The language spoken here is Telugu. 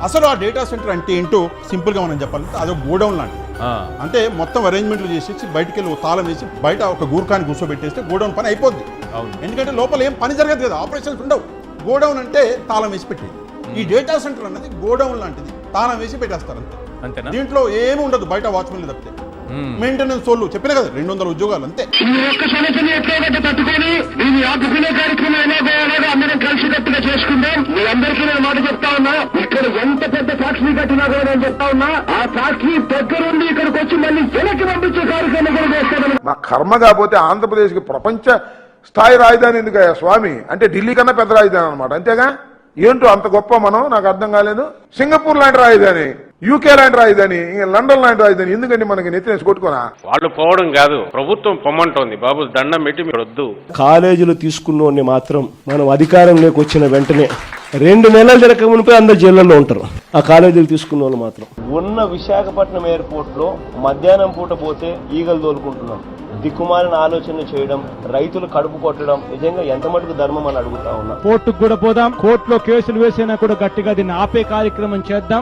అసలు ఆ డేటా సెంటర్ అంటే ఏంటో సింపుల్ గా మనం చెప్పాలంటే అదొక గోడౌన్ లాంటిది. అంటే మొత్తం అరేంజ్మెంట్లు చేసేసి బయటికి వెళ్ళి తాళం వేసి బయట ఒక గూర్ఖాన్ని కూర్చోబెట్టేస్తే గోడౌన్ పని అయిపోద్ది. ఎందుకంటే లోపల ఏం పని జరగదు కదా, ఆపరేషన్స్ ఉండవు. గోడౌన్ అంటే తాళం వేసి పెట్టేది. ఈ డేటా సెంటర్ అనేది గోడౌన్ లాంటిది, తాళం వేసి పెట్టేస్తారు అంతే. దీంట్లో ఏమి ఉండదు బయట వాచ్మెన్లు తప్పితే. మెయింటెనెన్స్ వాళ్ళు చెప్పిన కదా 200 ఉద్యోగాలు అంతే. అందరం కలిసికట్టుగా చేసుకుందాం. మీ అందరికీ నేను మాట చెప్తా ఉన్నా, ఇక్కడ ఎంత పెద్ద ఫ్యాక్టరీ కట్టినా కూడా నేను చెప్తా ఉన్నా, ఆ ఫ్యాక్టరీ దగ్గరుండి ఇక్కడికి వచ్చి మళ్ళీ వెనక్కి పంపించే కార్యక్రమం కూడా చేస్తాను. నా కర్మ కాకపోతే ఆంధ్రప్రదేశ్కి ప్రపంచ స్థాయి రాజధాని ఎందుకయ్యా స్వామి? అంటే ఢిల్లీ కన్నా పెద్ద రాజధాని అనమాట, అంతేగా? ఏంటో అంత గొప్ప మనం, నాకు అర్థం కాలేదు. సింగపూర్ లాంటి రాజధాని, యూకే లాంటి రాజధాని, ఇంకా లండన్ లాంటి రాజధాని ఎందుకండి మనకి నెత్తినేసి కొట్టుకోనా? వాళ్ళు పోవడం కాదు, ప్రభుత్వం పొమ్మంటోంది. బాబు దండం పెట్టి మీరు వద్దు. కాలేజీలు తీసుకున్నోడిని మాత్రం మనం అధికారంలోకి వచ్చిన వెంటనే 2 నెలలు జరగక మునిపే అందరు జైళ్ళల్లో ఉంటారు. ఆ కాలేజీలు తీసుకున్న వాళ్ళు మాత్రం. ఉన్న విశాఖపట్నం ఎయిర్పోర్ట్ లో మధ్యాహ్నం పూట పోతే ఈగలు తోలుకుంటున్నాం. దిక్కుమాలిన ఆలోచన చేయడం, రైతులు కడుపు కొట్టడం నిజంగా ఎంత మటుకు ధర్మం అని అడుగుతా ఉన్నా. కోర్టుకు కూడా పోదాం, కోర్టులో కేసులు వేసినా కూడా గట్టిగా దీన్ని ఆపే కార్యక్రమం చేద్దాం.